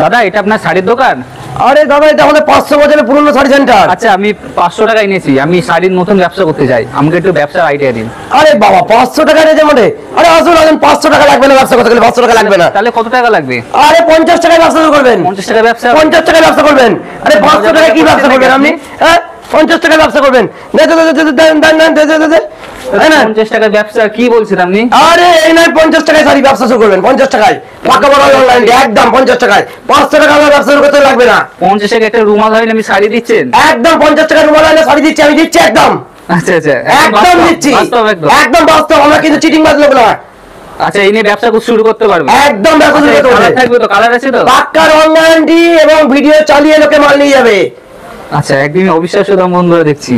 দাদা এটা আপনার শাড়ির দোকান? আরে দাদা এটা আমাদের 500 বছরের পুরনো শাড়ি সেন্টার। আচ্ছা আমি 500 টাকা এনেছি, আমি শাড়ির নতুন ব্যবসা করতে চাই, আমাকে একটু ব্যবসার আইডিয়া দিন। আরে বাবা 500 টাকা রেজে মানে, আরে আসুন আসুন, 500 টাকা লাগবে না ব্যবসা করতে গেলে, 500 টাকা লাগবে না। তাহলে কত টাকা লাগবে? আরে 50 টাকায় ব্যবসা করবেন। 50 টাকা ব্যবসা? 50 টাকায় ব্যবসা করবেন? আরে 500 টাকায় কি ব্যবসা করবেন আপনি? হ্যাঁ 50 টাকায় ব্যবসা করবেন? দে 50 টাকা ব্যবসা কি বলছেন আপনি? আরে এই নয় 50 টাকায় শাড়ি ব্যবসা শুরু করবেন, 50 টাকায় পাকা বড় অনলাইন একদম 50 টাকায়। 500 টাকা ব্যবসা শুরু করতে লাগবে না। 50 টাকা একটা রুমাল হয় না, আমি শাড়ি দিচ্ছেন? একদম 50 টাকা রুমাল আইনা শাড়ি দিচ্ছি, আমি দিচ্ছি একদম। আচ্ছা আচ্ছা একদম দিচ্ছি, একদম বাস্তব, আমরা কিন্তু চিটিং বাজ লোক না। আচ্ছা এই নিয়ে ব্যবসা শুরু করতে পারবে? একদম ব্যবসা শুরু করতে পারবে। থাকবে তো, কালার আছে তো? পাক্কা অনলাইন এবং ভিডিও চালিয়ে লোকে মাল নিয়ে যাবে। আচ্ছা একদিন অবিশ্বাস্য দাম বন্ধুরা দেখছি।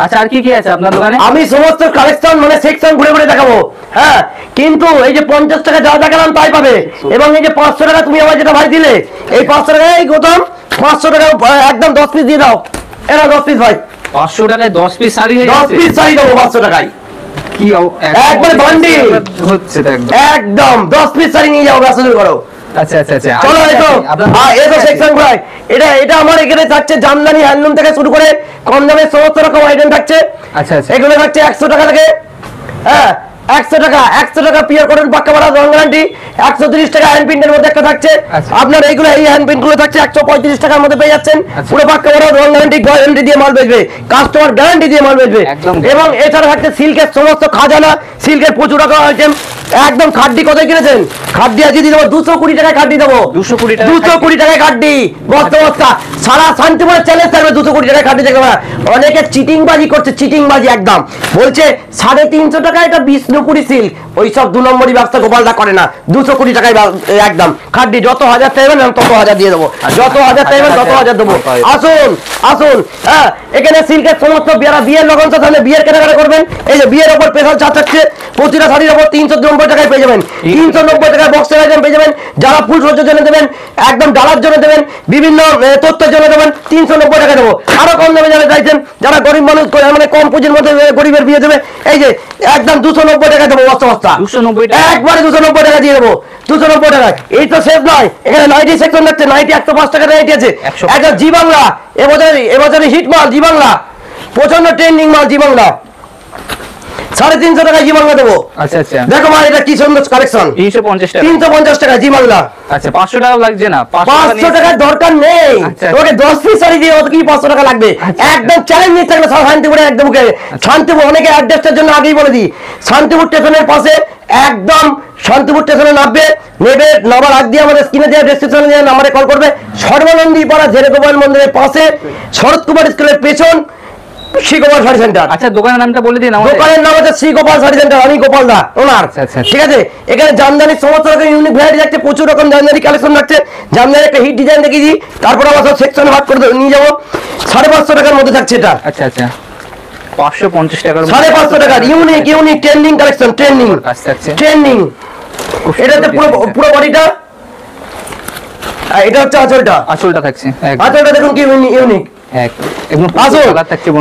আচ্ছা আর কি কি আছে আপনার দোকানে? আমি সমস্ত কালেকশন মানে সেকশন ঘুরে ঘুরে দেখাবো। হ্যাঁ কিন্তু এই যে 50 টাকা যা দেখালাম তাই পাবে, এবং এই যে 500 টাকা তুমি আমার যেটা ভাই দিলে, এই 500 টাকা এই গৌতম 500 টাকা একদম 10 পিস দিয়ে দাও। এরা 10 পিস ভাই, 500 টাকায় 10 পিস শাড়ি হয়ে 10 পিস শাড়ি দেবো 500 টাকায়। কি একবার বান্ডিল হচ্ছে তো একদম। একদম 10 পিস শাড়ি নিয়ে যাও, ব্যবসা শুরু করো। আচ্ছা আচ্ছা আচ্ছা চলো এই তো সেকশন ভাই, এটা আমার এখানে থাকছে জামদানি হ্যান্ডলুম থেকে শুরু করে কম দামের সমস্ত রকম আইটেম থাকছে। আচ্ছা আচ্ছা এগুলো থাকছে 100 টাকা থেকে। হ্যাঁ 100 টাকা পিওর কটন পাক্কা বড় রং গ্যারান্টি। 130 টাকা হ্যান্ড প্রিন্টের মধ্যে একটা থাকছে আপনার, এইগুলো এই হ্যান্ড প্রিন্ট গুলো থাকছে 135 টাকার মধ্যে পেয়ে যাচ্ছেন। পুরো পাক্কা বড় রং গ্যারান্টি দিয়ে মাল বেচবে, কাস্টমার গ্যারান্টি দিয়ে মাল বেচবে। এবং এছাড়া থাকছে সিল্কের সমস্ত খাজানা, সিল্কের প্রচুর রকম আইটেম। একদম খাড্ডি কত কিনেছেন? খাড্ডি আজকে দিয়ে দেবো 220 টাকায় খাড্ডি দেবো। 220 টাকায় খাড্ডি বস্তা বস্তা, সারা শান্তিপুরের চ্যালেঞ্জ থাকবে 220 টাকায় খাড্ডি দেখবে। অনেকে চিটিংবাজি করছে, চিটিংবাজি একদম বলছে 350 টাকায় এটা বিষ্ণুপুরি সিল্ক, ওইসব 2 নম্বরই ব্যবসা গোপালদা করে না। 220 টাকায় একদম খাড্ডি, যত হাজার চাইবেন তত হাজার দিয়ে দেবো, যত হাজার চাইবেন তত হাজার দেবো। আসুন আসুন। হ্যাঁ এখানে সিল্কের সমস্ত বিয়ের লগন সাথে বিয়ের কেনাকাটা করবেন। এই যে বিয়ের ওপর স্পেশাল ছাড় থাকছে, প্রতিটা শাড়ির ওপর 390 টাকায় পেয়ে যাবেন, 390 টাকায় বক্সের আইটেম পেয়ে যাবেন। যারা ফুল সজ্জার জন্য দেবেন, একদম ডালার জন্য দেবেন, বিভিন্ন তথ্যের জন্য দেবেন, 390 টাকা দেবো। আরো কম দামে যারা চাইছেন, যারা গরিব মানুষ মানে কম পুঁজির মধ্যে গরিবের বিয়ে দেবে, এই যে একদম 290 টাকা দেবো বস্তা বস্তা, 290 টাকা একবারে 290 টাকা দিয়ে দেবো। 290 টাকা। এই তো শেষ নয়, এখানে নাইটি সেকশন থাকছে, নাইটি 105 টাকা নাইটি আছে। একদম জি বাংলা, এবছরে হিট মাল জি বাংলা, প্রচন্ড ট্রেন্ডিং মাল জি বাংলা, 350 টাকা জি বাংলা দেবো। আচ্ছা আচ্ছা দেখো মা এটা কি সুন্দর কালেকশন, 350 টাকা জি বাংলা। আচ্ছা 500 টাকা লাগছে না? 500 টাকার দরকার নেই, তোকে 10 পিস শাড়ি দিয়ে অত কি 500 টাকা লাগবে? একদম চ্যালেঞ্জ নিয়ে থাকলে শান্তিপুরে একদম শান্তিপুর, অনেকে অ্যাড্রেসটার জন্য আগেই বলে দিই, শান্তিপুর স্টেশনের পাশে একদম শান্তিপুর স্টেশনে নেবে নামার আগ দিয়ে আমাদের স্ক্রিনে দেওয়া ডেসক্রিপশনে দেওয়া নাম্বারে কল করবে। সর্বানন্দী পাড়া জেরে গোপাল মন্দিরের পাশে, শরৎ কুমার স্কুলের পেছন, শ্রী গোপাল শাড়ি সেন্টার। আচ্ছা দোকানের নামটা বলে দিন। দোকানের নাম হচ্ছে শ্রী গোপাল শাড়ি সেন্টার, আমি গোপাল দা ওনার। ঠিক আছে, এখানে জামদানির সমস্ত রকম ইউনিক ভ্যারাইটি থাকছে, প্রচুর রকম জামদানি কালেকশন থাকছে। জামদানি একটা হিট ডিজাইন দেখিয়ে দিই, তারপর আমার সব সেকশনে ভাগ করে নিয়ে যাবো। 550 টাকার মধ্যে থাকছে এটা। আচ্ছা আচ্ছা 550 টাকার, 550 টাকার ইউনিক ট্রেন্ডিং কালেকশন, ট্রেন্ডিং। এটাতে পুরো বডিটা, এটা হচ্ছে আঁচলটা থাকছে। আঁচলটা দেখুন কি ইউনিক,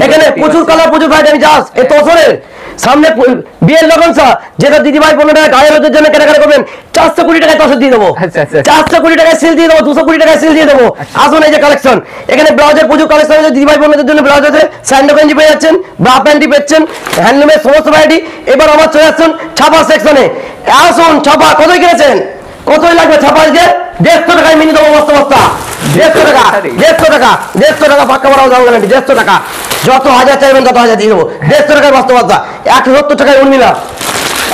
এখানে প্রচুর কালার, প্রচুর ভ্যারাইটি। জাস্ট এই তসরের সামনে বিয়ের লগন যেটা দিদিভাই 15 টাকা গায়ের রোদের জন্য কেনাকাটা করবেন, 420 টাকায় তসর দিয়ে দেবো, 420 টাকায় সেল দিয়ে দেবো, 220 টাকায় সেল দিয়ে দেবো। আসুন এই যে কালেকশন, এখানে ব্লাউজের প্রচুর কালেকশন আছে, দিদিভাই বোনদের জন্য ব্লাউজ আছে, স্যান্ডো গেঞ্জি পেয়ে যাচ্ছেন, ব্রা প্যান্টি পেয়েছেন, হ্যান্ডলুমের সমস্ত ভ্যারাইটি। এবার আমার চলে আসছেন ছাপা সেকশনে। আসুন ছাপা কতই কিনেছেন, কতই লাগবে ছাপা? আজকে 150 টাকায় মিনি দেবো বস্তা বস্তা, 150 টাকা, 150 টাকা, 150 টাকা পাক্কা বড় দাম গ্যারান্টি, 150 টাকা, যত হাজার চাইবেন তত হাজার দিয়ে দেবো। 150 টাকায় বস্তা বস্তা, 170 টাকায় উর্মিলা,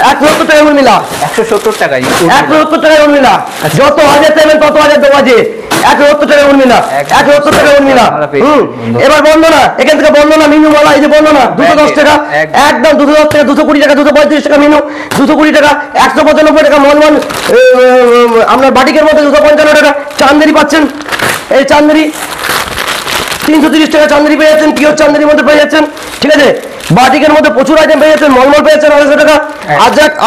170 টাকায় উর্মিলা, 170 টাকায় উর্মিলা, যত হাজার চাইবেন তত হাজার দেবো। আজকে 170 টাকায় উর্মিলা, 170 টাকায় উর্মিলা। এবার বন্ধনা, এখান থেকে বন্ধনা মিনু মালা, এই যে বন্ধনা 210 টাকা, একদম 210 টাকা, 220 টাকা, 235 টাকা মিনু, 220 টাকা, 195 টাকা মনমন আপনার বাটিকের মধ্যে 255 টাকা। চান্দেরি পাচ্ছেন, এই চান্দেরি 330 টাকা চান্দেরি পেয়ে যাচ্ছেন, পিওর চান্দেরির মধ্যে পেয়ে যাচ্ছেন। ঠিক আছে, বাটিকের মধ্যে প্রচুর আইটেম পেয়ে যাচ্ছেন, মলমল পেয়েছেন 250 টাকা,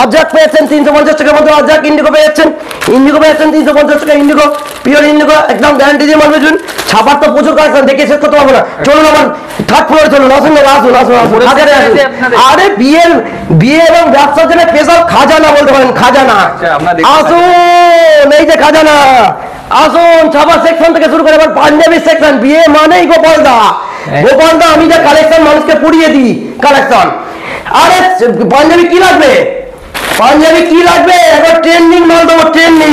আজাক পেয়েছেন 350 টাকার মধ্যে, আজাক ইন্ডিগো পেয়ে যাচ্ছেন, 350 টাকা ইন্ডিগো, পিওর ইন্ডিগো, একদম গ্যারান্টি দিয়ে মাল বেচবেন। ছাপার তো প্রচুর কালেকশন, দেখে শেষ করতে পারবো না। চলুন আমার থার্ড ফ্লোরে চলুন, আসুন আসুন। আরে বিয়ে এবং ব্যবসার জন্য স্পেশাল খাজানা বলতে পারেন, খাজানা। আসুন এই যে খাজানা, আসুন ছাপা সেকশন থেকে শুরু করে এবার পাঞ্জাবি সেকশন। বিয়ে মানেই গোপালদা। গোপালদা আমি যা কালেকশন মানুষকে পুড়িয়ে দিই কালেকশন। আরে পাঞ্জাবি কি লাগবে, পাঞ্জাবি কি লাগবে, এবার ট্রেন্ডিং মাল দেবো, ট্রেন্ডিং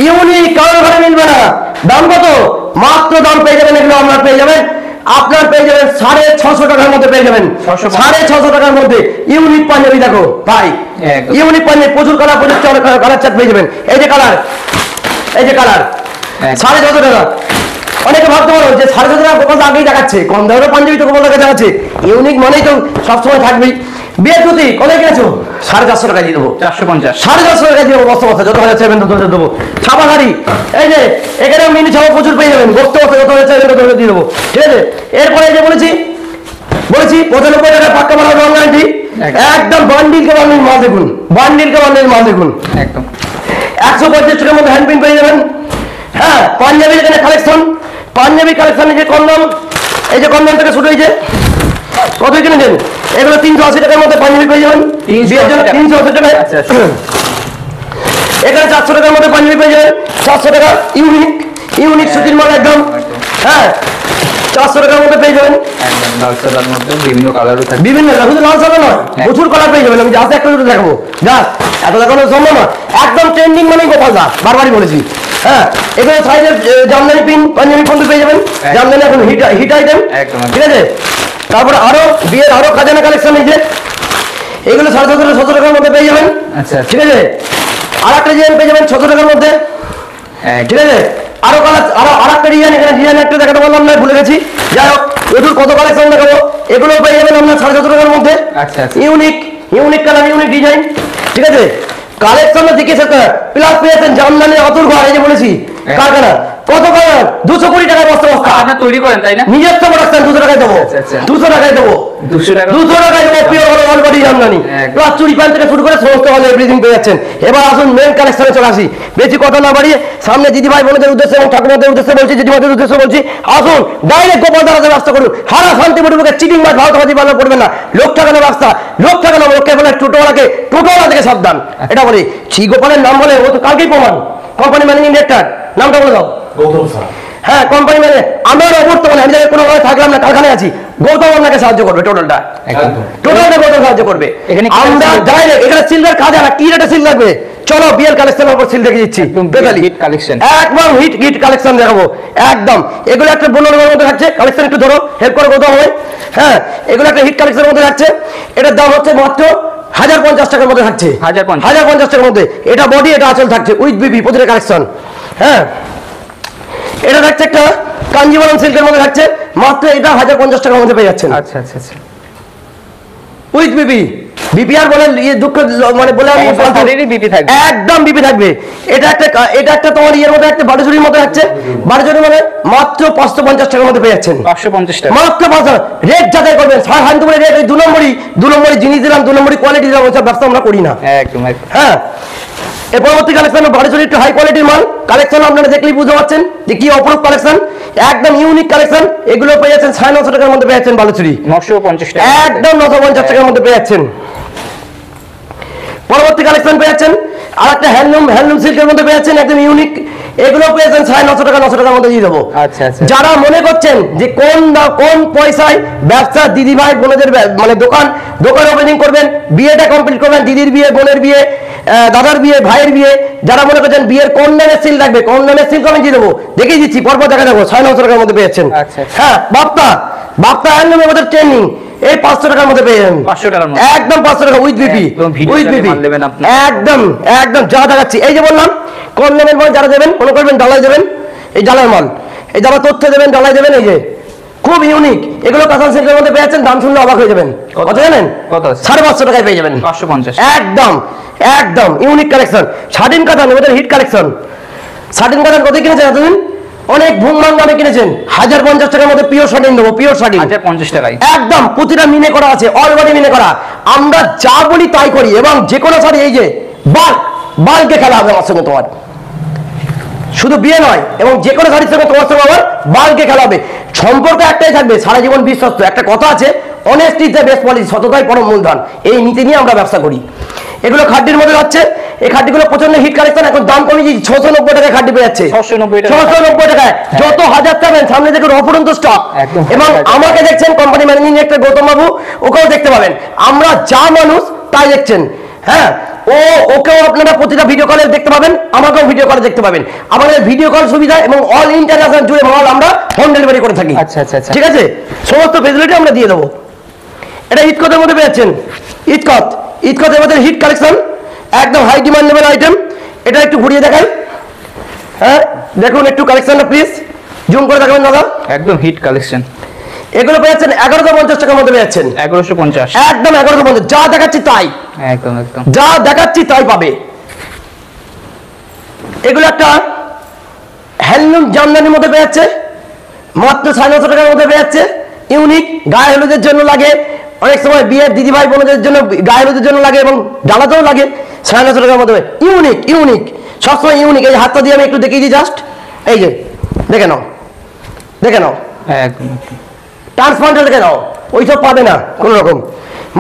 ইউনিক, কারোর ঘরে মিলবে না। দাম কত? মাত্র দাম পেয়ে যাবেন এগুলো আপনার পেয়ে যাবেন 650 টাকার মধ্যে পেয়ে যাবেন। 650 টাকার মধ্যে ইউনিক পাঞ্জাবি দেখো ভাই, ইউনিক পাঞ্জাবি প্রচুর কালার, প্রচুর কালার চার্ট পেয়ে যাবেন। এই যে কালার, এই যে কালার 650 টাকা। অনেকে ভাবতে পারো যে 650 টাকা গোপাল আগেই দেখাচ্ছে, কম দামের পাঞ্জাবি তো গোপাল দেখাচ্ছে। ইউনিক মানেই তো সবসময় থাকবেই। বিয়ের জুতি কত কিনেছো? 450 টাকা দিয়ে দেবো। 450 450 টাকা দিয়ে দেবো। বস্তা বস্তা যত হাজার চাইবেন তত দেবো। ছাপা শাড়ি এই যে এখানে মিনি ছাপা প্রচুর পেয়ে যাবেন। বস্তা বস্তা যত হাজার চাইবেন তত দিয়ে দেবো। ঠিক আছে, এরপরে এই যে বলেছি 95 টাকা পাক্কা মাল রং গ্যারান্টি। একদম বান্ডিল কে বান্ডিল মাল দেখুন, বান্ডিল কে বান্ডিল মাল দেখুন। একদম 150 টাকার মধ্যে হ্যান্ড প্রিন্ট পেয়ে যাবেন। হ্যাঁ, পাঞ্জাবি এখানে কালেকশন, পাঞ্জাবি কালেকশন। এই যে কন্ডম, এই যে কন্ডম থেকে শুরু হয়েছে। কত কিনেছেন? এগুলো 380 টাকার মধ্যে পাঞ্জাবি পেয়ে যাবেন। 380 টাকা। এখানে 400 টাকার মধ্যে পাঞ্জাবি পেয়ে যাবেন। 400 টাকা ইউনিক, ইউনিক সুতির মাল একদম। হ্যাঁ, 400 টাকার মধ্যে পেয়ে যাবেন। একদম লাল সাদার মধ্যে বিভিন্ন কালারও থাকে, বিভিন্ন শুধু লাল সাদা নয়, প্রচুর কালার পেয়ে যাবেন। আমি জাস্ট একটা দুটো দেখাবো, জাস্ট এত দেখানো সম্ভব না। একদম ট্রেন্ডিং মানে গোপালদা, বারবারই বলেছি। হ্যাঁ, এখানে সাইজের জামদানি পিন পাঞ্জাবি পর্যন্ত পেয়ে যাবেন। জামদানি এখন হিট আইটেম। ঠিক আছে, তারপরে আরো বিয়ের আরো খাজানা কালেকশন এই যে এগুলো 750 টাকার মধ্যে পেয়ে যাবেন। আচ্ছা, ঠিক আছে, আর একটা ডিজাইন পেয়ে যাবেন 600 টাকার মধ্যে। ঠিক আছে, আরো কালার, আর একটা ডিজাইন, এখানে ডিজাইন একটা দেখাতে বললাম না, ভুলে গেছি। যাই হোক, এগুলো কত কালেকশন দেখাবো, এগুলো পেয়ে যাবেন আপনার 750 টাকার মধ্যে। আচ্ছা, unique, unique colour, unique design. ঠিক আছে, কালেকশন দিকে প্লাস পেয়েছেন জামদানি অতুল ঘর, এই যে বলেছি কারখানা। কত কালার? 220 টাকায় বস্তা বস্তা। আপনি তৈরি করেন তাই না? নিজের তো প্রোডাকশন 200 টাকায় দেবো। 200 টাকায় দেবো। 200 টাকা 200 টাকায় দেবো। Pure all body Jamdani, plus চুড়ি প্যান্ট থেকে শুরু করে সমস্ত অল এভরিথিং পেয়ে যাচ্ছেন। এবার আসুন মেন কালেকশনে চলে আসি। বেশি কথা না বাড়িয়ে সামনে দিদি ভাই বোনদের উদ্দেশ্যে এবং ঠাকুমাদের উদ্দেশ্যে বলছি, দিদিমাদের উদ্দেশ্যে বলছি, আসুন ডাইরেক্ট গোপাল দাঁড়াতে ব্যবস্থা করুন। হারা শান্তিপুরকে চিটিং মাছ ভারতবাজি পালন করবেন না। লোক ঠাকানো ব্যবস্থা, লোক ঠাকানো, লোককে বলে টোটোওয়ালাকে, টোটোওয়ালা থেকে সাবধান। এটা বলি শ্রী গোপালের নাম বলে ও তো কালকেই প্রমাণ। কোম্পানি ম্যানেজিং ডিরেক্টর নামটা বলে দাও। গৌতম স্যার। হ্যাঁ, কোম্পানি মানে আমার বর্তমানে আমি কোনো থাকলাম না, কারখানায় আছি। গৌতম আপনাকে সাহায্য করবে, টোটালটা টোটালটা গৌতম সাহায্য করবে। আমরা ডাইরেক্ট এখানে সিলভার কাজা না, কি রেটে সিল লাগবে চলো বিয়ের কালেকশনের উপর সিল দেখে দিচ্ছি। হিট কালেকশন, একদম হিট হিট কালেকশন দেখাবো একদম। এগুলো একটা 15 মধ্যে থাকছে কালেকশন, একটু ধরো হেল্প করে গৌতম হবে। হ্যাঁ, এগুলো একটা হিট কালেকশনের মধ্যে থাকছে। এটার দাম হচ্ছে মাত্র 1050 টাকার মধ্যে থাকছে। 1050 টাকার মধ্যে। এটা বডি, এটা আঁচল থাকছে উইথ বিবি প্রতিটা কালেকশন। হ্যাঁ, এটা থাকছে একটা কাঞ্জিবরম সিল্কের মধ্যে থাকছে মাত্র, এটা 1050 টাকার মধ্যে পেয়ে যাচ্ছেন। আচ্ছা আচ্ছা আচ্ছা, উইথ বিবি। বিপি আর বলে দুঃখ মানে বলে বিপি থাকবে, একদম বিপি থাকবে। এটা একটা তোমার ইয়ের মধ্যে একটা বারোজুরির মধ্যে থাকছে। বারোজুরি মানে মাত্র 550 টাকার মধ্যে পেয়ে যাচ্ছেন। 550 টাকা মাত্র 500। রেট যাচাই করবেন, শান্তিপুরে রেট। ওই 2 নম্বরই জিনিস দিলাম, 2 নম্বরই কোয়ালিটি দিলাম, ওইসব ব্যবসা আমরা করি না। একদম একদম। হ্যাঁ, এর পরবর্তী কালেকশন বারোজুরি একটু হাই কোয়ালিটির মাল কালেকশন। আপনারা দেখলেই বুঝতে পারছেন যে কি অপরূপ কালেকশন, একদম ইউনিক কালেকশন। এগুলো পেয়ে যাচ্ছেন 950 টাকার মধ্যে পেয়ে যাচ্ছেন। বালুচুরি 950 টাকা, একদম 950 টাকার মধ্যে পেয়ে যাচ্ছেন। পরবর্তী কালেকশন পেয়ে যাচ্ছেন আর একটা হ্যান্ডলুম সিল্কের মধ্যে পেয়ে যাচ্ছেন, একদম ইউনিক। এগুলো পেয়ে যাচ্ছেন 950 টাকা, 900 টাকার মধ্যে দিয়ে দেবো। আচ্ছা আচ্ছা। যারা মনে করছেন যে কোন পয়সায় ব্যবসা, দিদি ভাই বোনদের মানে দোকান ওপেনিং করবেন, বিয়েটা কমপ্লিট করবেন, দিদির বিয়ে, বোনের বিয়ে, দাদার বিয়ে, ভাইয়ের বিয়ে, যারা মনে করছেন বিয়ের কোন দামের সিল লাগবে, কোন দামের সিল আমি দিয়ে দেবো, দেখিয়ে দিচ্ছি, পরপর দেখা যাবো। 950 টাকার মধ্যে পেয়ে যাচ্ছেন। হ্যাঁ, বাপ্তা হ্যান্ডলুম আমাদের ট্রেনিং এই 500 টাকার মধ্যে পেয়ে যাবেন। 500 টাকার মধ্যে, একদম 500 টাকা উইথ বিপি, উইথ বিপি একদম একদম যা দেখাচ্ছি। এই যে বললাম কোন দামের মাল যারা দেবেন মনে করবেন ডালাই দেবেন, এই ডালার মাল, এই যারা তথ্য দেবেন ডালাই দেবেন, এই যে খুব ইউনিক। এগুলো কাঁচান সিল্কের মধ্যে পেয়ে যাচ্ছেন। দাম শুনলে অবাক হয়ে যাবেন। কত জানেন? 550 টাকায় পেয়ে যাবেন। 550 একদম একদম ইউনিক কালেকশন। শাটিন কাতান, ওদের হিট কালেকশন। শাটিন কাতান কত কিনেছেন এতদিন? অনেক ভুমমান দামে কিনেছেন। 1050 টাকার মধ্যে পিওর শাটিন দেবো, পিওর শাটিন 1050 টাকায় একদম। প্রতিটা মিনে করা আছে, অলরেডি মিনে করা। আমরা যা বলি তাই করি, এবং যে কোনো শাড়ি এই যে বাল্কে খেলা হবে আমার সঙ্গে তোমার, শুধু বিয়ে নয়, এবং যে কোনো শাড়ির সঙ্গে তোমার সঙ্গে আবার বাল্কে খেলা হবে। সম্পর্ক একটাই থাকবে, সারা জীবন বিশ্বস্ত। একটা কথা আছে, honesty is the best policy, সততাই পরম মূলধন। এই নীতি নিয়ে আমরা ব্যবসা করি। এগুলো খাদ্যের মধ্যে যাচ্ছে, এই খাটটিগুলো প্রচন্ড হিট কালেকশন, এখন দাম কমে 690 টাকায় খাটটি পেয়ে যাচ্ছে। 690 টাকায় যত হাজার চাবেন, সামনে দেখুন অপরন্ত স্টক। এবং আমাকে দেখছেন কোম্পানি ম্যানেজিং ডিরেক্টর গৌতম বাবু, ওকেও দেখতে পাবেন। আমরা যা মানুষ তাই দেখছেন। হ্যাঁ, ওকেও আপনারা প্রতিটা ভিডিও কলে দেখতে পাবেন, আমাকেও ভিডিও কলে দেখতে পাবেন। আমাদের ভিডিও কল সুবিধা এবং অল ইন্টারন্যাশনাল জুড়ে মাল আমরা হোম ডেলিভারি করে থাকি। আচ্ছা আচ্ছা আচ্ছা, ঠিক আছে, সমস্ত ফেসিলিটি আমরা দিয়ে দেবো। এটা ইটকতের মধ্যে পেয়েছেন, ইটকতের মধ্যে হিট কালেকশন, একদম হাই ডিমান্ড লেভেল আইটেম। এটা একটু ঘুরিয়ে দেখাই। হ্যাঁ দেখুন একটু কালেকশনটা প্লিজ জুম করে দেখাবেন দাদা। একদম হিট কালেকশন। এগুলো পেয়েছেন 1150 টাকার মধ্যে পেয়েছেন। 1150, একদম 1150। যা দেখাচ্ছি তাই, একদম একদম যা দেখাচ্ছি তাই পাবে। এগুলো একটা হ্যান্ডলুম জামদানির মধ্যে পেয়ে যাচ্ছে, মাত্র 950 টাকার মধ্যে পেয়ে যাচ্ছে। ইউনিক, গায়ে হলুদের জন্য লাগে, অনেক সময় বিয়ের দিদিভাই বোনদের জন্য গায়ে হলুদের জন্য লাগে এবং ডালাতেও লাগে। 950 টাকার মধ্যে ইউনিক, ইউনিক, সবসময় ইউনিক। এই হাতটা দিয়ে আমি একটু দেখিয়ে দিই জাস্ট, এই যে দেখে নাও, দেখে নাও, একদম ট্রান্সপারেন্ট দেখে নাও, ওইসব পাবে না কোন রকম।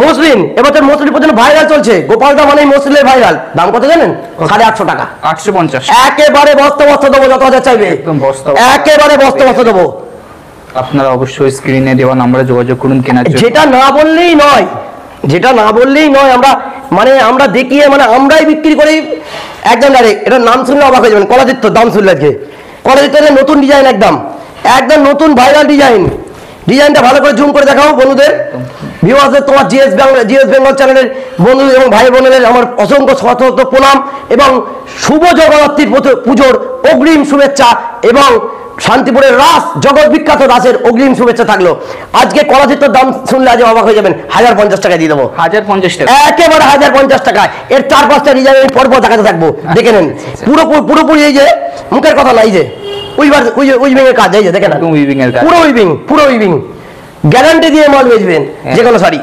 মসলিন, এবছর মসলিন পর্যন্ত ভাইরাল চলছে, গোপালদা মানে মসলিনের ভাইরাল। দাম কত জানেন? 850 টাকা। 850, একেবারে বস্তা বস্তা দেবো, যত হাজার চাইবে একদম বস্তা একেবারে বস্তা বস্তা দেবো। আপনারা অবশ্যই স্ক্রিনে দেওয়া নম্বরে যোগাযোগ করুন কেনার জন্য। যেটা না বললেই নয়, যেটা না বললেই নয়, আমরা মানে আমরা দেখিয়ে মানে আমরাই বিক্রি করি একদম ডাইরেক্ট। এটা নাম শুনলে অবাক হয়ে যাবেন, কলাদিত্য। দাম শুনলে আজকে কলাদিত্যের নতুন ডিজাইন, একদম একদম নতুন ভাইরাল ডিজাইন। ডিজাইনটা ভালো করে জুম করে দেখাও বন্ধুদের, ভিউয়ারদের। তোমার জিএস বেঙ্গল চ্যানেলের বন্ধু এবং ভাই বোনেদের আমার অসংখ্য শত প্রণাম এবং শুভ জগদ্ধাত্রী পুজোর অগ্রিম শুভেচ্ছা এবং শান্তিপুরের রাস, জগৎ বিখ্যাত রাসের অগ্রিম শুভেচ্ছা থাকলো। আজকে কলাচিত্রের দাম শুনলে আজ অবাক হয়ে যাবেন, 1050 টাকায় দিয়ে দেবো। 1050 টাকা, একেবারে 1050 টাকায়। এর 4-5টা ডিজাইন আমি পরপর দেখাতে থাকবো, দেখে নেন। পুরোপুরি এই যে মুখের কথা না, এই যে উইভিং এর কাজ, এই যে দেখেন উইভিং এর কাজ, পুরো উইভিং, গ্যারান্টি দিয়ে মাল বেচবেন যে কোনো শাড়ি।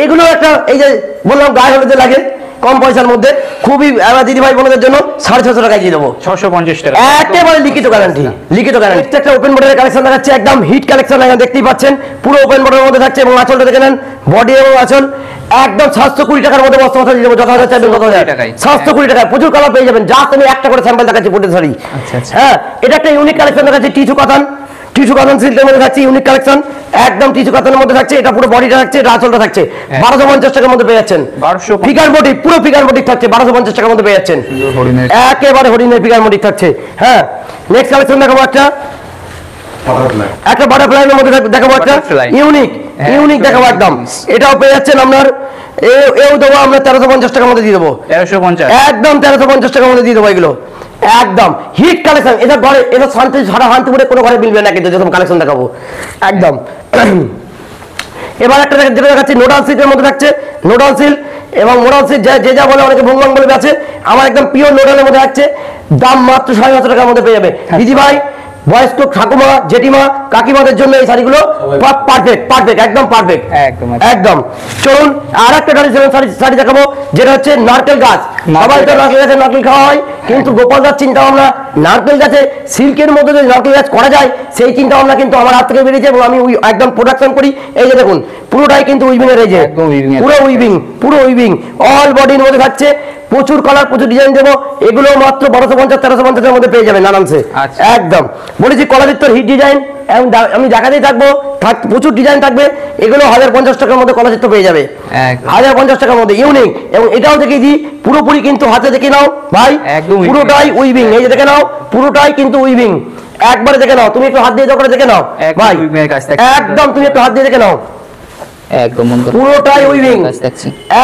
এগুলো একটা, এই যে বললাম গায়ে হলুদে লাগে, কম পয়সার মধ্যে, খুবই দিদি ভাই বোনদের জন্য 650 টাকায় দিয়ে দেবো। 650 টাকা, একেবারে লিখিত গ্যারান্টি, লিখিত গ্যারান্টি। একটা ওপেন বর্ডারের কালেকশন দেখাচ্ছে, একদম হিট কালেকশন, দেখতেই পাচ্ছেন। পুরো ওপেন বর্ডারের মধ্যে থাকছে এবং আঁচলটা দেখে নেন, বডি এবং আঁচল একদম 720 টাকার মধ্যে বস্তা বস্তা দিয়ে দেবো, যত হাজার চাইবেন তত হাজার। 720 টাকায় প্রচুর কালার পেয়ে যাবেন। যা তুমি একটা করে স্যাম্পল দেখাচ্ছি ফুটের শাড়ি। হ্যাঁ, এটা একটা ইউনিক কালেকশন দেখাচ্ছি, টিস্যু কাতান সিল্কের মধ্যে থাকছে, ইউনিক কালেকশন, একদম টিস্যু কাতানের মধ্যে থাকছে। এটা পুরো বডিটা থাকছে, এটা আঁচলটা থাকছে। 1250 টাকার মধ্যে পেয়ে যাচ্ছেন। ফিগার মোটিভ, পুরো ফিগার মোটিভ থাকছে, 1250 টাকার মধ্যে পেয়ে যাচ্ছেন। একেবারে হরিণের ফিগার মোটিভ থাকছে। হ্যাঁ, নেক্সট কালেকশন দেখাবো একটা বাটারফ্লাইয়ের মধ্যে দেখাবো, একটা ইউনিক দেখাবো একদম। এটাও পেয়ে যাচ্ছেন আপনার, এও দেবো আমরা 1350 টাকার মধ্যে দিয়ে দেবো। 1350, একদম 1350 টাকার মধ্যে দিয়ে দেবো। এগুলো একদম হিট কালেকশন। এটা ঘরে, এটা সারা শান্তিপুরে কোনো ঘরে মিলবে না কিন্তু যেরকম কালেকশন দেখাবো একদম। এবার একটা যেটা দেখাচ্ছি নোডাল সিল্কের মধ্যে থাকছে, নোডাল সিল্ক এবং মোডাল সিল্ক, যে যা বলে অনেকে ভঙ্গং বলে আছে, আমার একদম পিওর নোডালের মধ্যে থাকছে। দাম মাত্র 750 টাকার মধ্যে পেয়ে যাবে দিদি ভাই, বয়স্ক ঠাকুমা, জেঠিমা, কাকিমাদের জন্য এই শাড়িগুলো পারফেক্ট, একদম পারফেক্ট, একদম। চলুন আর একটা শাড়ি দেখাবো, যেটা হচ্ছে নারকেল গাছ। সবাই তো নারকেল গাছে নারকেল খাওয়া হয়, কিন্তু গোপালদার চিন্তা ভাবনা নারকেল গাছে সিল্কের মধ্যে যদি নারকেল গাছ করা যায়, সেই চিন্তা ভাবনা কিন্তু আমার হাত থেকে বেরিয়েছে এবং আমি একদম প্রোডাকশন করি। এই যে দেখুন, পুরোটাই কিন্তু উইভিং এর, এই যে পুরো উইভিং অল বডির মধ্যে থাকছে। প্রচুর কালার, প্রচুর ডিজাইন দেবো। এগুলো মাত্র 1250-1350 এর মধ্যে পেয়ে যাবেন আরামসে। একদম বলেছি কলাচিত্তর হিট ডিজাইন, আমি দেখাতেই থাকবো, প্রচুর ডিজাইন থাকবে। এগুলো 1050 টাকার মধ্যে কলাচিত্র পেয়ে যাবে, 1050 টাকার মধ্যে ইউনিক। এবং এটাও দেখিয়ে দিই, পুরোপুরি কিন্তু হাতে দেখে নাও ভাই, পুরোটাই উইভিং। এই যে দেখে নাও, পুরোটাই কিন্তু উইভিং, একবারে দেখে নাও। তুমি একটু হাত দিয়ে দেখে নাও ভাই, একদম তুমি একটু হাত দিয়ে দেখে নাও, একদম পুরোটাই উইভিং,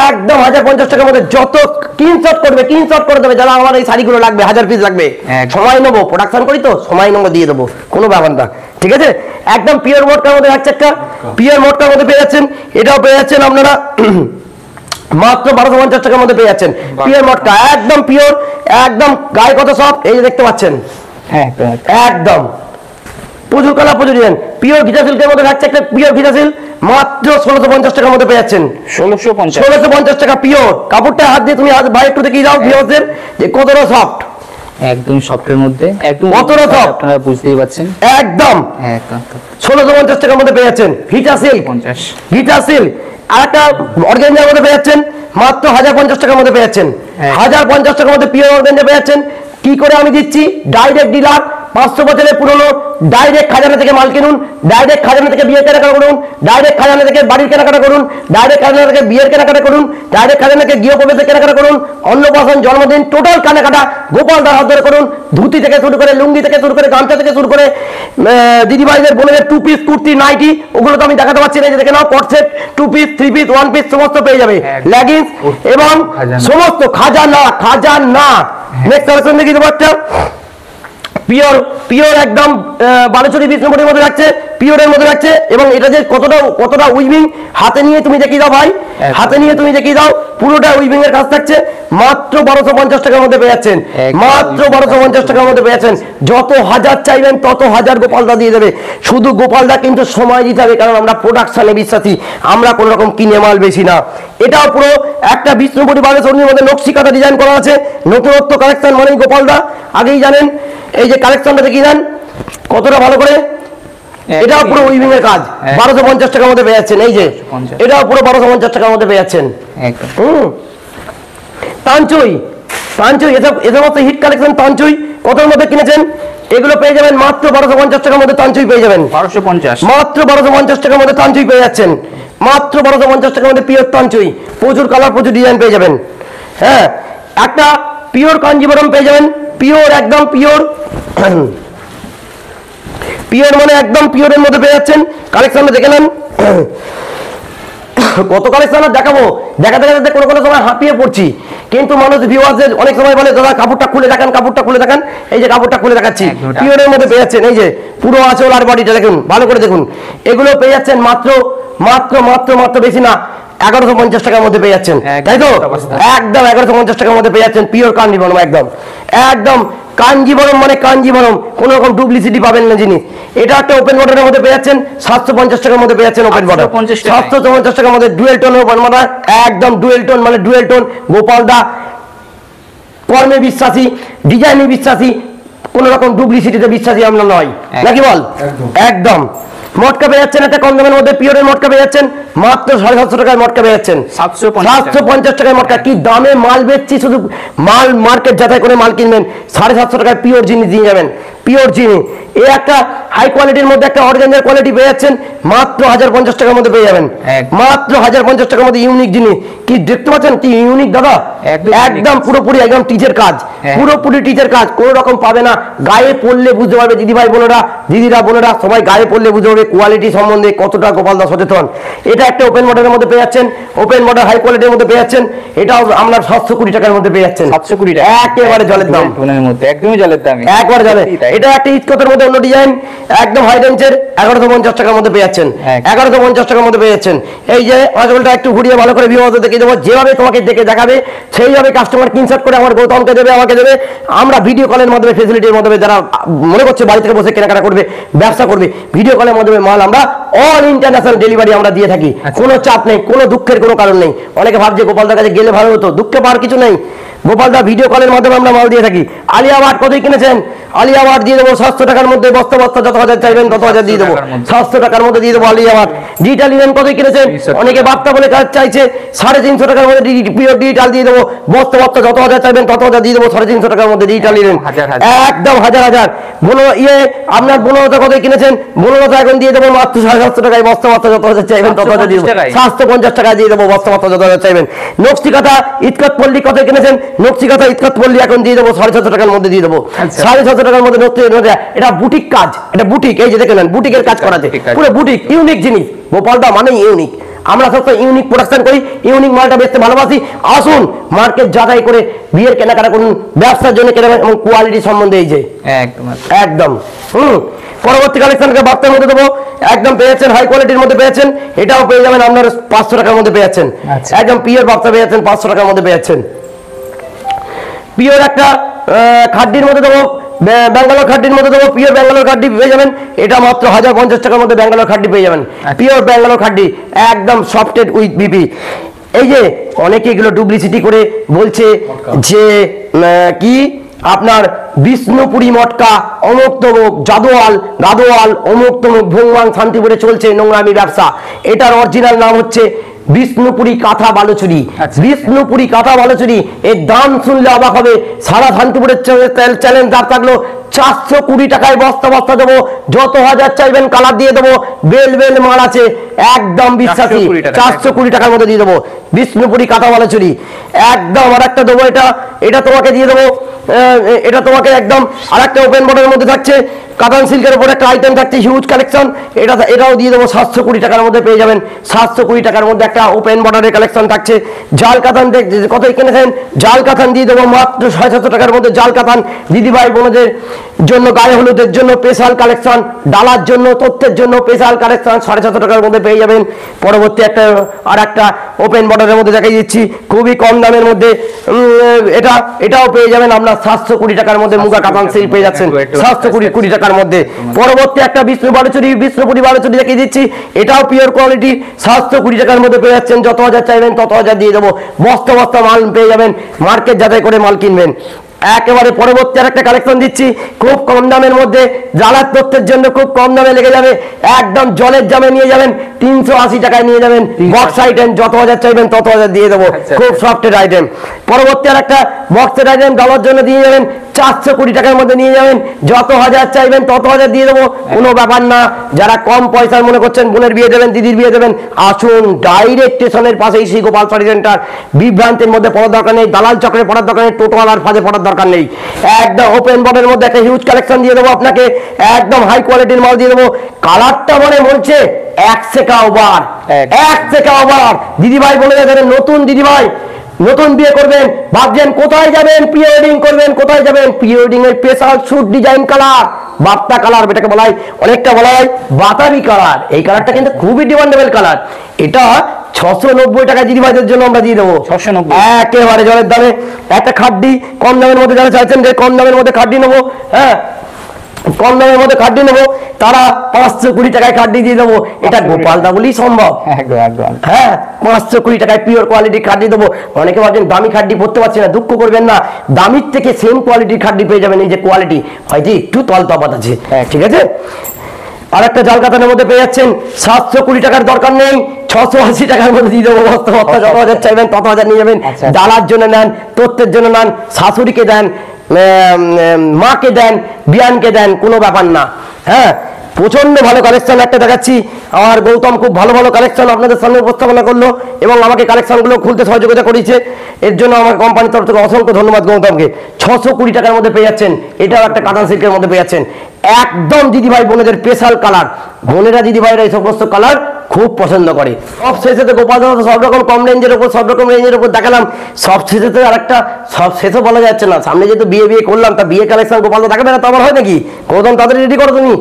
একদম 1050 টাকার মধ্যে। যত স্ক্রিনশট করে দেবে যারা আমার এই শাড়িগুলো লাগবে, 1000 পিস লাগবে, সময় নেবো, প্রোডাকশন করি তো সময় নেবো, দিয়ে দেবো, কোনো ব্যাপার না, ঠিক আছে। একদম পিওর মোটকার মধ্যে থাকছে, একটা পিওর মোটকার মধ্যে পেয়ে যাচ্ছেন। এটাও পেয়ে যাচ্ছেন আপনারা মাত্র 1250 টাকার মধ্যে পেয়ে যাচ্ছেন। পিওর মোটকা, একদম পিওর, একদম গায়ে কত সব, এই যে দেখতে পাচ্ছেন, একদম প্রচুর কালার, প্রচুর ডিজাইন। পিওর ঘিচা সিল্কের মধ্যে থাকছে একটা পিওর ঘিচা সিল্ক, মাত্র 1650 টাকার মধ্যে পেয়ে যাচ্ছেন। 1650 টাকা পিওর। কাপড়টা হাত দিয়ে তুমি ভাই একটু দেখিয়ে দাও ভিউয়ারদের যে কতটা সফট, একদম সফটের মধ্যে, একদম কতটা soft? আপনারা বুঝতেই পারছেন। একদম একদম 1650 টাকার মধ্যে পেয়ে যাচ্ছেন ভিটা সিল্ক। 50 ভিটা সিল্ক আর একটা অর্গানজার মধ্যে পেয়ে যাচ্ছেন মাত্র 1050 টাকার মধ্যে পেয়ে যাচ্ছেন। 1050 টাকার মধ্যে পিওর অর্গানজা পেয়ে যাচ্ছেন। কি করে আমি দিচ্ছি? ডাইরেক্ট ডিলার, 500 বছরের পুরনো, ডাইরেক্ট খাজানা থেকে মাল কিনুন, ডাইরেক্ট খাজানা থেকে বিয়ের কেনাকাটা করুন, ডাইরেক্ট খাজানা থেকে বাড়ির কেনাকাটা করুন, ডাইরেক্ট খাজানা থেকে বিয়ের কেনাকাটা করুন, ডাইরেক্ট খাজানা থেকে গৃহপ্রবেশের কেনাকাটা করুন, অন্নপ্রাশন, জন্মদিন, টোটাল কেনাকাটা গোপাল দার হাত ধরে করুন। ধুতি থেকে শুরু করে, লুঙ্গি থেকে শুরু করে, গামছা থেকে শুরু করে, দিদিভাইদের বোনেদের 2 পিস কুর্তি, নাইটি, ওগুলো তো আমি দেখাতে পারছি না, যে দেখে নাও কট সেট, 2 পিস, 3 পিস, 1 পিস সমস্ত পেয়ে যাবে, লেগিংস এবং সমস্ত খাজানা। নেক্সট কালেকশন দেখিয়ে দেবো একটা পিওর একদম বালুচরি 20 নম্বরের মধ্যে রাখছে, পিওরের মধ্যে রাখছে। এবং এটা যে কতটা উইভিং, হাতে নিয়ে তুমি দেখিয়ে দাও ভাই, হাতে নিয়ে তুমি দেখিয়ে দাও, পুরোটা উইভিং এর কাজ থাকছে। মাত্র 1250 টাকার মধ্যে পেয়ে যাচ্ছেন, মাত্র 1250 টাকার মধ্যে পেয়ে যাচ্ছেন। যত হাজার চাইবেন তত হাজার গোপালদা দিয়ে দেবে। শুধু গোপালদা কিন্তু সময় দিতে হবে, কারণ আমরা প্রোডাকশনে বিশ্বাসী, আমরা কোন রকম কিনে মাল বেশি না। এটাও পুরো একটা বিষ্ণুপুরি বালেশ্বরীর মধ্যে নকশি কাটা ডিজাইন করা আছে। নতুনত্ব কালেকশন মানেই গোপালদা, আগেই জানেন। এই যে কালেকশনটা দেখিয়ে দেন কতটা ভালো করে, এটাও পুরো উইভিং এর কাজ। 1250 টাকার মধ্যে পেয়ে যাচ্ছেন। এই যে এটাও পুরো 1250 টাকার মধ্যে পেয়ে যাচ্ছেন। তানচুই এদের মতো হিট কালেকশন তানচুই কতর মধ্যে কিনেছেন? এগুলো পেয়ে যাবেন মাত্র 1250 টাকার মধ্যে। তানচুই পেয়ে যাবেন 1250, মাত্র 1250 টাকার মধ্যে। তানচুই পেয়ে যাচ্ছেন মাত্র 1250 টাকার মধ্যে। পিওর তানচুই, প্রচুর কালার, প্রচুর ডিজাইন পেয়ে যাবেন। হ্যাঁ, একটা পিওর কাঞ্জিবরম পেয়ে যাবেন, পিওর একদম পিওর মানে একদম পিওরের মধ্যে পেয়ে যাচ্ছেন। কালেকশনটা দেখে নেন, কত কালেকশন আর দেখাবো, দেখাতে দেখাতে কোনো সময় হাঁপিয়ে পড়ছি। কিন্তু মানুষ ভিউয়ারদের অনেক সময় বলে দাদা কাপড়টা খুলে দেখান, কাপড়টা খুলে দেখান। এই যে কাপড়টা খুলে দেখাচ্ছি, পিওরের মধ্যে পেয়ে যাচ্ছেন। এই যে পুরো আঁচল আর বডিটা দেখুন, ভালো করে দেখুন। এগুলো পেয়ে যাচ্ছেন মাত্র মাত্র মাত্র মাত্র বেশি না 1150 টাকার মধ্যে পেয়ে যাচ্ছেন, তাই তো? একদম 1150 টাকার মধ্যে পেয়ে যাচ্ছেন পিওর কাঞ্জিবরম। একদম কাঞ্জিবরম মানে কাঞ্জিবরম, কোন রকম ডুপ্লিসিটি পাবেন না জিনিস। এটা একটা ওপেন বর্ডারের মধ্যে পেয়ে যাচ্ছেন 750 টাকার মধ্যে পেয়ে যাচ্ছেন। ওপেন বর্ডার 750 টাকার মধ্যে, ডুয়েল টোন ওপেন বর্ডার, একদম ডুয়েল টোন মানে ডুয়েল টোন। গোপালদা কর্মে বিশ্বাসী, ডিজাইনে বিশ্বাসী, কোন রকম ডুপ্লিসিটিতে বিশ্বাসী আমরা নয়, নাকি বল? একদম মটকা পেয়ে যাচ্ছেন একটা কম দামের মধ্যে, পিওরের মটকা পেয়ে যাচ্ছেন মাত্র 750 টাকায়। মটকা পেয়ে যাচ্ছেন 750 টাকায় মটকা। কি দামে মাল বেচছি, শুধু মাল মার্কেট যাচাই করে মাল কিনবেন। 750 টাকায় পিওর জিনিস দিয়ে যাবেন, পিওর জিনিস। এই একটা হাই কোয়ালিটির মধ্যে একটা অর্গানজার কোয়ালিটি পেয়ে যাচ্ছেন মাত্র 1050 টাকার মধ্যে পেয়ে যাবেন, মাত্র 1050 টাকার মধ্যে। ইউনিক জিনিস, কি দেখতে পাচ্ছেন কি ইউনিক দাদা? একদম পুরোপুরি একদম টিচের কাজ, পুরোপুরি টিচের কাজ, কোন রকম পাবে না। গায়ে পড়লে বুঝতে পারবে দিদি ভাই বোনেরা, দিদিরা বোনেরা সবাই গায়ে পড়লে বুঝতে পারবে কোয়ালিটি সম্বন্ধে কতটা গোপালদা সচেতন। এটা একটা ওপেন মডেলের মধ্যে পেয়ে যাচ্ছেন, ওপেন মডেল হাই কোয়ালিটির মধ্যে পেয়ে যাচ্ছেন। এটাও আমরা 720 টাকার মধ্যে পেয়ে যাচ্ছেন। 720 টাকা একেবারে জলের দাম, একদমই জলের দাম, একবারে জলের। এটা একটা ইস্কতের মধ্যে অন্য ডিজাইন, একদম হাই রেঞ্জের, 1150 টাকার মধ্যে পেয়ে যাচ্ছেন। 1150 টাকার মধ্যে পেয়ে যাচ্ছেন। এই যে আঁচলটা একটু ঘুরিয়ে ভালো করে ভিউয়ারদের দেখিয়ে দেবো, যেভাবে তোমাকে দেখে দেখাবে সেইভাবে কাস্টমার স্ক্রিনশট করে আমার গৌতমকে দেবে, আমাকে দেবে। আমরা ভিডিও কলের মাধ্যমে, ফেসিলিটির মাধ্যমে, যারা মনে করছে বাড়ি থেকে বসে কেনাকাটা করবে, ব্যবসা করবে, ভিডিও কলের মাধ্যমে মাল আমরা অল ইন্টারন্যাশনাল ডেলিভারি আমরা দিয়ে থাকি। কোনো চাপ নেই, কোনো দুঃখের কোনো কারণ নেই। অনেকে ভাবছে গোপালদার কাছে গেলে ভালো হতো, দুঃখে পাওয়ার কিছু নেই। গোপালদা ভিডিও কলের মাধ্যমে আমরা মাল দিয়ে থাকি। আলিয়া ওয়াট কতই কিনেছেন? আলিয়া ওয়াট দিয়ে দেবো 700 টাকার মধ্যে, বস্তা বস্তা যত হাজার চাইবেন তত হাজার দিয়ে দেবো, 700 টাকার মধ্যে দিয়ে দেবো আলিয়া ওয়াট। ডিজিটাল লিনেন কতই কিনেছেন? অনেকে বার্তা বলে কাজ চাইছে, 350 টাকার মধ্যে পিওর ডিজিটাল দিয়ে দেবো, বস্তা বস্তা যত হাজার চাইবেন তত হাজার দিয়ে দেবো, 350 টাকার মধ্যে ডিজিটাল লিনেন, একদম হাজার হাজার। আপনার বনলতা কতই কিনেছেন? বনলতা এখন দিয়ে দেবো মাত্র 750 টাকায়, বস্তা বস্তা যত হাজার চাইবেন তত হাজার দিয়ে দেবো, 750 টাকায় দিয়ে দেবো, বস্তা বস্তা যত হাজার চাইবেন। নকশিকাতা ইতকাত পল্লী কতই কিনেছেন? নকশিকাতা ইতকাত পল্লী এখন দিয়ে দেবো 650 টাকার মধ্যে দিয়ে দেবো, 650 টাকার মধ্যে। এটা বুটিক কাজ, এটা বুটিক। এই যে দেখে নেন বুটিকের কাজ করা আছে, পুরো বুটিক, ইউনিক জিনিস। গোপালদা মানে ইউনিক। আমরা সবসময় ইউনিক প্রোডাকশন করি, ইউনিক মালটা বেচতে ভালোবাসি। আসুন মার্কেট যাচাই করে বিয়ের কেনাকাটা করুন, ব্যবসার জন্য কেনাকাটা এবং কোয়ালিটি সম্বন্ধে। এই যে একদম পরবর্তী কালেকশনকে বার্তার মধ্যে দেবো, একদম পেয়েছেন হাই কোয়ালিটির মধ্যে পেয়েছেন। এটাও পেয়ে যাবেন আপনার 500 টাকার মধ্যে পেয়েছেন, একদম পিওর বার্তা পেয়েছেন 500 টাকার মধ্যে পেয়েছেন। পিওর একটা খাড্ডির মধ্যে দেবো, ব্যাঙ্গালোর খাড্ডির মধ্যে দেবো, পিওর ব্যাঙ্গালোর খাড্ডি পেয়ে যাবেন। এটা মাত্র 1050 টাকার মধ্যে ব্যাঙ্গালোর খাড্ডি পেয়ে যাবেন, পিওর ব্যাঙ্গালোর খাড্ডি, একদম সফটেড উইথ বিপি। এই যে অনেকে এগুলো ডুপ্লিসিটি করে বলছে যে কি আপনার বিষ্ণুপুরি মটকা, অমুক তমুক, গাদোয়াল অমুক তমুক ভুংবাং শান্তিপুরে চলছে নোংরামি ব্যবসা। এটার অরিজিনাল নাম হচ্ছে বিষ্ণুপুরি কাঁথা বালুচুরি। বিষ্ণুপুরি কাঁথা বালুচুরি এর দাম শুনলে অবাক হবে। সারা শান্তিপুরের চ্যালেঞ্জ দাঁড় থাকলো, 420 টাকায় বস্তা বস্তা দেবো, যত হাজার চাইবেন কালার দিয়ে দেবো, বেল মাল আছে, একদম বিশ্বাসী 420 টাকার মধ্যে দিয়ে দেবো বিষ্ণুপুরি কাঁথা বালুচুরি একদম। আর একটা দেবো, এটা তোমাকে দিয়ে দেবো, এটা তোমাকে একদম আর একটা ওপেন বর্ডারের মধ্যে থাকছে, কাতান সিল্কের উপর একটা আইটেম থাকছে, হিউজ কালেকশন, এটাও দিয়ে দেবো 720 টাকার মধ্যে পেয়ে যাবেন। 720 টাকার মধ্যে একটা ওপেন বর্ডারের কালেকশন থাকছে। জাল কাতান কত কিনেছেন, জাল কাতান দিয়ে দেবো মাত্র 750 টাকার মধ্যে। জাল কাতান দিদিভাই বোনদের জন্য, গায়ে হলুদের জন্য স্পেশাল কালেকশন, ডালার জন্য, তথ্যের জন্য স্পেশাল কালেকশন 750 টাকার মধ্যে পেয়ে যাবেন। পরবর্তী একটা ওপেন বর্ডারের মধ্যে দেখাই দিচ্ছি, খুবই কম দামের মধ্যে। এটাও পেয়ে যাবেন আপনার 720 টাকার মধ্যে। মুগা কাতান সিল্ক পেয়ে যাচ্ছেন 720 টাকার মধ্যে। পরবর্তী একটা বিষ্ণুপুরি বালুচুরি দেখিয়ে দিচ্ছি, এটাও পিওর কোয়ালিটি, 720 টাকার মধ্যে পেয়ে যাচ্ছেন। যত হাজার চাইবেন তত হাজার দিয়ে দেবো, বস্তা বস্তা মাল পেয়ে যাবেন, মার্কেট যাচাই করে মাল কিনবেন। একেবারে পরবর্তী আর একটা কালেকশন দিচ্ছি খুব কম দামের মধ্যে, জ্বালার তথ্যের জন্য খুব কম দামে লেগে যাবে, একদম জলের জামে নিয়ে যাবেন, 380 টাকায় নিয়ে যাবেন। বক্স আইটেম যত হাজার চাইবেন তত হাজার দিয়ে দেবো, খুব সফটের আইটেম। পরবর্তী আর একটা বক্সের আইটেম দেওয়ার জন্য দিয়ে যাবেন, 420 টাকার মধ্যে নিয়ে যাবেন, যত হাজার চাইবেন তত হাজার দিয়ে দেবো, কোনো ব্যাপার না। যারা কম পয়সার মনে করছেন বোনের বিয়ে দেবেন, দিদির বিয়ে দেবেন, আসুন ডাইরেক্ট স্টেশনের পাশেই শ্রী গোপাল শাড়ি সেন্টার। বিভ্রান্তের মধ্যে পড়ার দরকার নেই, দালাল চক্রে পড়ার দরকার নেই, টোটোওয়ালার ফাঁদে পড়ার দরকার নেই। একদম ওপেন বর্ডারের মধ্যে একটা হিউজ কালেকশন দিয়ে দেবো আপনাকে, একদম হাই কোয়ালিটির মাল দিয়ে দেবো। কালারটা মানে বলছে এক সেকা ওভার। দিদিভাই বলে যাবেন, নতুন দিদিভাই নতুন বিয়ে করবেন, ভাবছেন কোথায় যাবেন, প্রি ওয়েডিং করবেন, কোথায় যাবেন, প্রি ওয়েডিং এর স্পেশাল স্যুট ডিজাইন কালার, বাপ্তা কালার, এটাকে বলা হয়, অনেকটা বলা হয় বাতাবি কালার। এই কালারটা কিন্তু খুবই ডিমান্ডেবল কালার। এটা 690 টাকা দিদিভাইদের জন্য আমরা দিয়ে দেবো, 690 একেবারে জলের দামে। একটা খাড্ডি কম দামের মধ্যে, যারা চাইছেন যে কম দামের মধ্যে খাড্ডি নেবো, হ্যাঁ কম দামের মধ্যে খাড্ডি নেবো, তারা 520 টাকায় খাড্ডি দিয়ে দেবো। এটা গোপালদা বলেই সম্ভব। হ্যাঁ 520 টাকায় পিওর কোয়ালিটি খাড্ডি দেবো। অনেকে ভাবছেন দামি খাড্ডি পড়তে পারছি না, দুঃখ করবেন না, দামির থেকে সেম কোয়ালিটির খাড্ডি পেয়ে যাবেন। এই যে কোয়ালিটি হয়তো একটু তল তফাৎ আছে, ঠিক আছে। আর একটা জাল কাতানের মধ্যে পেয়ে যাচ্ছেন, 720 টাকার দরকার নেই, 680 টাকার মধ্যে দিয়ে দেবো। বস্তা যত হাজার চাইবেন তত হাজার নিয়ে যাবেন। ডালার জন্য নেন, তথ্যের জন্য নেন, শাশুড়িকে দেন, মাকে দেন, বিয়ানকে দেন, কোনো ব্যাপার না। হ্যাঁ প্রচন্ড ভালো কালেকশন একটা দেখাচ্ছি। আমার গৌতম খুব ভালো ভালো কালেকশন আপনাদের সামনে উপস্থাপনা করলো এবং আমাকে কালেকশনগুলো খুলতে সহযোগিতা করেছে। এর জন্য আমার কোম্পানির তরফ থেকে অসংখ্য ধন্যবাদ গৌতমকে। 620 টাকার মধ্যে পেয়ে যাচ্ছেন, এটাও একটা কাতান সিল্কের মধ্যে পেয়ে যাচ্ছেন। একদম দিদিভাই বোনেদের স্পেশাল কালার, বোনেরা দিদিভাইরা এই সমস্ত কালার খুব পছন্দ করে। সব শেষে তো গোপাল সব রকম কম রেঞ্জের উপর, সব রকম রেঞ্জের উপর দেখালাম, সব শেষে তো আর একটা সব শেষও বলা যাচ্ছে না। সামনে যেহেতু বিয়ে করলাম, তা বিয়ে কালেকশন গোপাল দেখাবে না তো আমার হয় নাকি? গৌতম তাদের রেডি করো তুমি।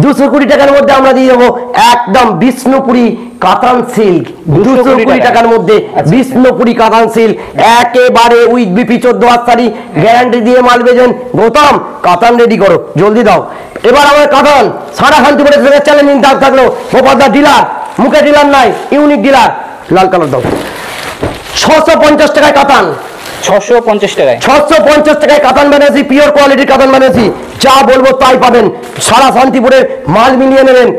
220 টাকার মধ্যে আমরা দিয়ে দেবো একদম বিষ্ণুপুরি কাতান সিল্ক, 220 টাকার মধ্যে বিষ্ণুপুরি কাতান সিল্ক, একেবারে উইথ বিপি 14 হাত শাড়ি, গ্যারান্টি দিয়ে মাল বেচেন। গৌতম কাতান রেডি করো, জলদি দাও। এবার আমার কাতান সারা শান্তিপুরে চ্যালেঞ্জিং দাম থাকলো, গোপালদা ডিলার, মুখে ডিলার নাই, ইউনিক ডিলার, লাল কালার দাও। 650 টাকায় কাতান, 650 টাকায় 650 টাকায় কাতান বানিয়েছি, পিওর কোয়ালিটির কাতান বানিয়েছি। যা বলবো তাই পাবেন। সারা শান্তিপুরের মাল মিলিয়ে নেবেন,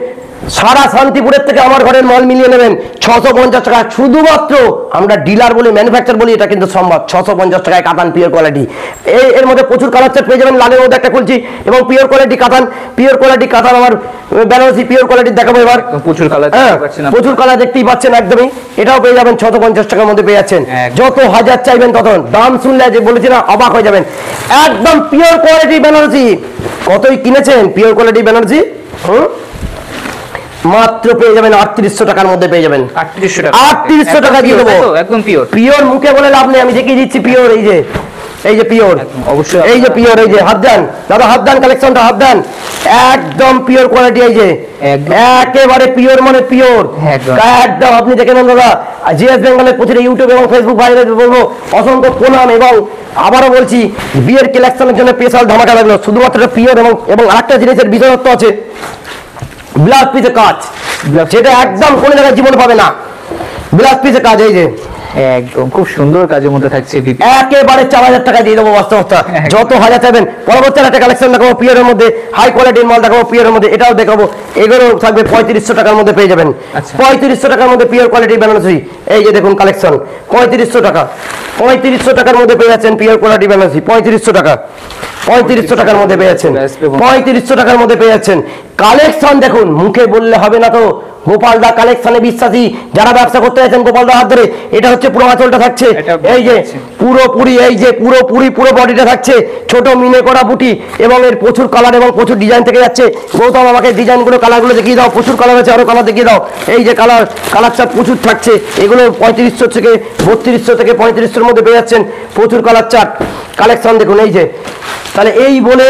সারা শান্তিপুরের থেকে আমার ঘরের মাল মিলিয়ে নেবেন 650 টাকা। শুধুমাত্র আমরা ডিলার বলি, ম্যানুফ্যাকচার বলি, এটা কিন্তু সম্ভব। 650 টাকায় কাতান পিওর কোয়ালিটি। এর মধ্যে প্রচুর কালার সেট পেয়ে যাবেন। লালের মধ্যে একটা খুলছি এবং পিওর কোয়ালিটি কাতান, পিওর কোয়ালিটি কাতান আমার বেনারসি পিওর কোয়ালিটি দেখাবো এবার। প্রচুর কালার, প্রচুর কালার দেখতেই পাচ্ছেন একদমই। এটাও পেয়ে যাবেন 650 টাকার মধ্যে পেয়ে যাচ্ছেন। যত হাজার চাইবেন তত দাম শুনলে যে বলেছি না অবাক হয়ে যাবেন। একদম পিওর কোয়ালিটি বেনারসি। কতই কিনেছেন পিওর কোয়ালিটি বেনারসি? মাত্র পেয়ে যাবেন 3800 টাকার মধ্যে পেয়ে যাবেন। 3800 টাকা দিয়ে দেবো, একদম পিওর। পিওর মুখে বলে লাভ নেই, আমি দেখিয়ে দিচ্ছি পিওর। এই যে পিওর, অবশ্যই এই যে পিওর, এই যে হাফদান দাদা, হাফদান কালেকশনটা, হাফদান একদম পিওর কোয়ালিটি। এই যে একেবারে পিওর মানে পিওর একদম। আপনি দেখে নেন দাদা, জিএস বেঙ্গলের প্রতিটা ইউটিউব এবং ফেসবুক ভাইরাল বলবো অসংখ্য প্রণাম। এবং আবারও বলছি, বিয়ের কালেকশনের জন্য স্পেশাল ধামাকা লাগলো। শুধুমাত্র পিওর এবং আরেকটা জিনিসের বিশেষত্ব আছে, ব্লাউজ পিসে কাজ, যেটা একদম কোনো জায়গায় জীবন পাবে না। ব্লাউজ পিসে কাজ, এই যে একদম খুব সুন্দর কাজের মধ্যে থাকছে বিপি। একেবারে 4000 টাকা দিয়ে দেবো বাস্তবতা, যত হাজার চাইবেন। পরবর্তী একটা কালেকশন দেখাবো পিওরের মধ্যে, হাই কোয়ালিটির মাল দেখাবো পিওরের মধ্যে, এটাও দেখাবো। এগুলো থাকবে 3500 টাকার মধ্যে পেয়ে যাবেন। 3500 টাকার মধ্যে পিওর কোয়ালিটি বেনারসি, এই যে দেখুন কালেকশন 3500 টাকা, 3500 টাকার মধ্যে পেয়ে যাচ্ছেন পিওর কোয়ালিটি বেনারসি। 3500 টাকা, 3500 টাকার মধ্যে পেয়ে যাচ্ছেন, 3500 টাকার মধ্যে পেয়ে যাচ্ছেন। কালেকশন দেখুন, মুখে বললে হবে না তো, গোপালদা কালেকশনে বিশ্বাসী। যারা ব্যবসা করতে চাইছেন গোপালদা হাত ধরে, এটা হচ্ছে পুরো আঁচলটা থাকছে, এই যে পুরোপুরি, এই যে পুরোপুরি পুরো বডিটা থাকছে, ছোট মিনে করা বুটি, এবং এর প্রচুর কালার এবং প্রচুর ডিজাইন থেকে যাচ্ছে। গৌতম আমাকে ডিজাইনগুলো কালারগুলো দেখিয়ে দাও, প্রচুর কালার আছে, আরো কালার দেখিয়ে দাও। এই যে কালার চার্ট প্রচুর থাকছে, এগুলো 3500 থেকে 3200 থেকে 3500-র মধ্যে পেয়ে যাচ্ছেন, প্রচুর কালার চার্ট কালেকশন দেখুন। এই যে তাহলে এই বলে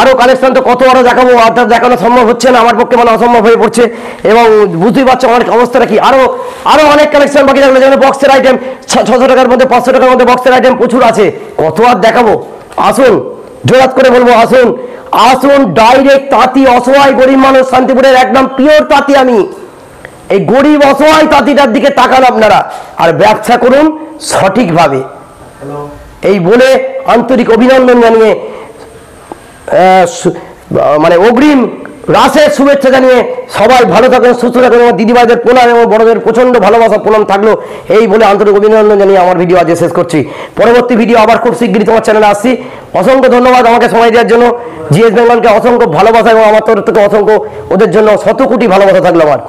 আরো কালেকশন তো কত আরো দেখাবো, অর্থাৎ দেখানো সম্ভব হচ্ছে না, আমার পক্ষে মানে অসম্ভব হয়ে পড়ছে। এবং বুঝতেই পারছো আমার অবস্থাটা কি, আরো অনেক কালেকশন বাকি থাকলে, যেমন বক্সের আইটেম 600 টাকার মধ্যে 500 টাকার মধ্যে বক্সের আইটেম প্রচুর আছে, কত আর দেখাবো। আসুন, জোরাত করে বলবো আসুন, আসুন ডাইরেক্ট তাঁতি, অসহায় গরিব মানুষ, শান্তিপুরের একদম পিওর তাঁতি আমি। এই গরিব অসহায় তাঁতিটার দিকে তাকান আপনারা, আর ব্যবসা করুন সঠিকভাবে। এই বলে আন্তরিক অভিনন্দন জানিয়ে, মানে অগ্রিম রাসের শুভেচ্ছা জানিয়ে সবাই ভালো থাকুন, সুস্থ থাকুন। আমার দিদিভাইদের প্রণাম এবং বড়দের প্রচন্ড ভালোবাসা প্রণাম থাকলো। এই বলে আন্তরিক অভিনন্দন জানিয়ে আমার ভিডিও আজ শেষ করছি। পরবর্তী ভিডিও আবার খুব শীঘ্রই তোমার চ্যানেলে আসছি। অসংখ্য ধন্যবাদ আমাকে সময় দেওয়ার জন্য। জিএস বেঙ্গলকে অসংখ্য ভালোবাসা এবং আমার তরফ থেকে অসংখ্য ওদের জন্য 100 কোটি ভালোবাসা থাকলো আমার।